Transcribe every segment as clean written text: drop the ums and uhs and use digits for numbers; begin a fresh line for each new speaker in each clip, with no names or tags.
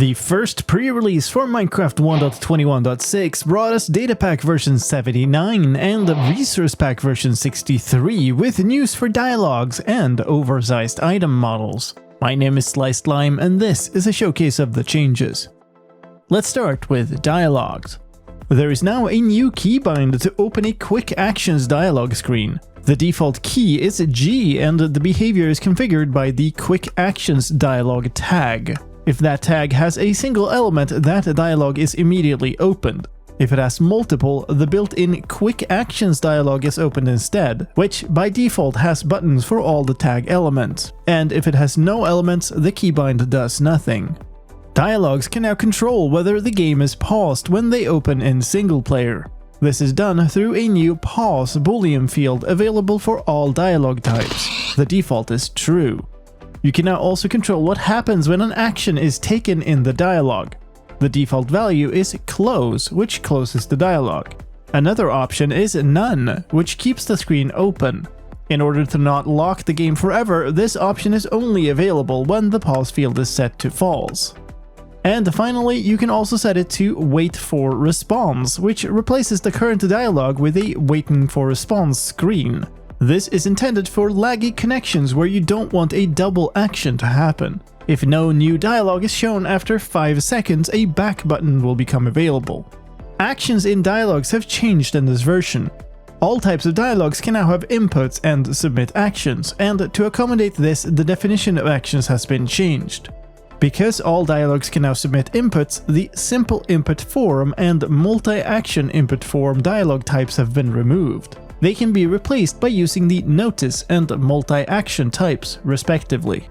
The first pre-release for Minecraft 1.21.6 brought us Datapack version 79 and Resource Pack version 63 with news for dialogues and oversized item models. My name is Sliced Lime and this is a showcase of the changes. Let's start with dialogues. There is now a new keybind to open a quick actions dialog screen. The default key is G and the behavior is configured by the quick actions dialog tag. If that tag has a single element, that dialog is immediately opened. If it has multiple, the built-in quick actions dialog is opened instead, which by default has buttons for all the tag elements. And if it has no elements, the keybind does nothing. Dialogs can now control whether the game is paused when they open in single player. This is done through a new pause boolean field available for all dialog types. The default is true. You can now also control what happens when an action is taken in the dialog. The default value is close, which closes the dialog. Another option is none, which keeps the screen open. In order to not lock the game forever, this option is only available when the pause field is set to false. And finally, you can also set it to wait for response, which replaces the current dialog with a waiting for response screen. This is intended for laggy connections where you don't want a double action to happen. If no new dialogue is shown after 5 seconds, a back button will become available. Actions in dialogues have changed in this version. All types of dialogues can now have inputs and submit actions, and to accommodate this, the definition of actions has been changed. Because all dialogues can now submit inputs, the simple input form and multi-action input form dialog types have been removed. They can be replaced by using the notice and multi-action types, respectively.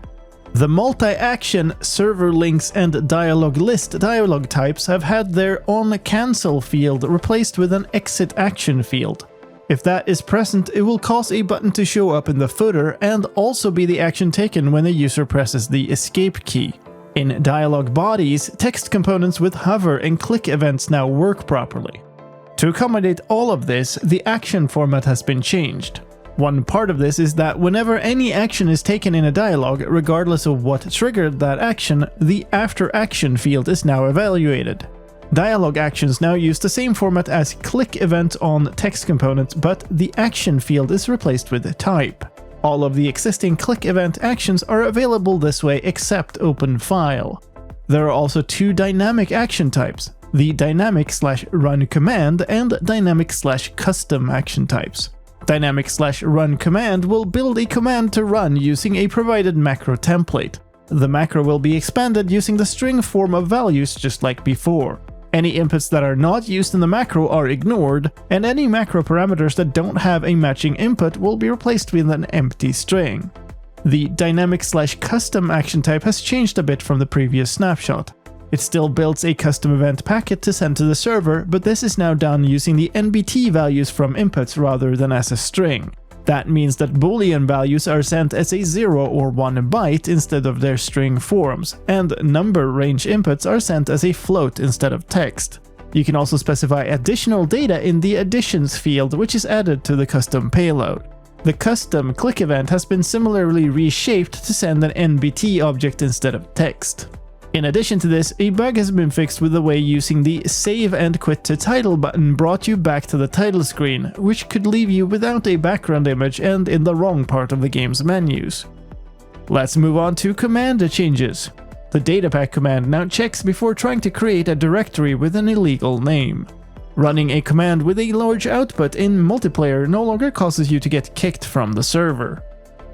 The multi-action, server links, and dialog list dialog types have had their on-cancel field replaced with an exit action field. If that is present, it will cause a button to show up in the footer and also be the action taken when the user presses the escape key. In dialog bodies, text components with hover and click events now work properly. To accommodate all of this, the action format has been changed. One part of this is that whenever any action is taken in a dialog, regardless of what triggered that action, the after action field is now evaluated. Dialog actions now use the same format as click event on text components, but the action field is replaced with type. All of the existing click event actions are available this way except open file. There are also two dynamic action types, the dynamic/run command and dynamic/custom action types. Dynamic/run command will build a command to run using a provided macro template. The macro will be expanded using the string form of values just like before. Any inputs that are not used in the macro are ignored, and any macro parameters that don't have a matching input will be replaced with an empty string. The dynamic/custom action type has changed a bit from the previous snapshot. It still builds a custom event packet to send to the server, but this is now done using the NBT values from inputs rather than as a string. That means that boolean values are sent as a 0 or 1 byte instead of their string forms, and number range inputs are sent as a float instead of text. You can also specify additional data in the additions field, which is added to the custom payload. The custom click event has been similarly reshaped to send an NBT object instead of text. In addition to this, a bug has been fixed with the way using the save and quit to title button brought you back to the title screen, which could leave you without a background image and in the wrong part of the game's menus. Let's move on to command changes. The datapack command now checks before trying to create a directory with an illegal name. Running a command with a large output in multiplayer no longer causes you to get kicked from the server.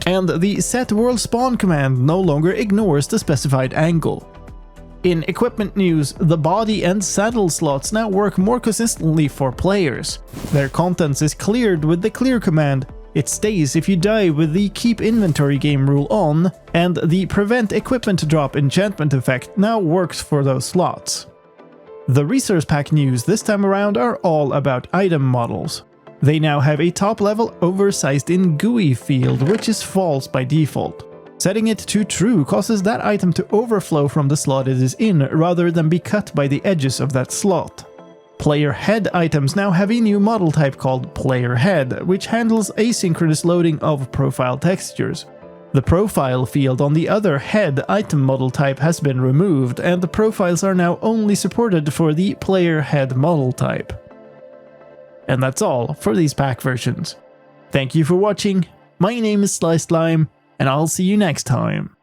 And the set world spawn command no longer ignores the specified angle. In equipment news, the body and saddle slots now work more consistently for players. Their contents is cleared with the clear command, it stays if you die with the keep inventory game rule on, and the prevent equipment drop enchantment effect now works for those slots. The resource pack news this time around are all about item models. They now have a top level oversized in GUI field, which is false by default. Setting it to true causes that item to overflow from the slot it is in rather than be cut by the edges of that slot. Player head items now have a new model type called player head, which handles asynchronous loading of profile textures. The profile field on the other head item model type has been removed, and the profiles are now only supported for the player head model type. And that's all for these pack versions. Thank you for watching, my name is Sliced Lime, and I'll see you next time.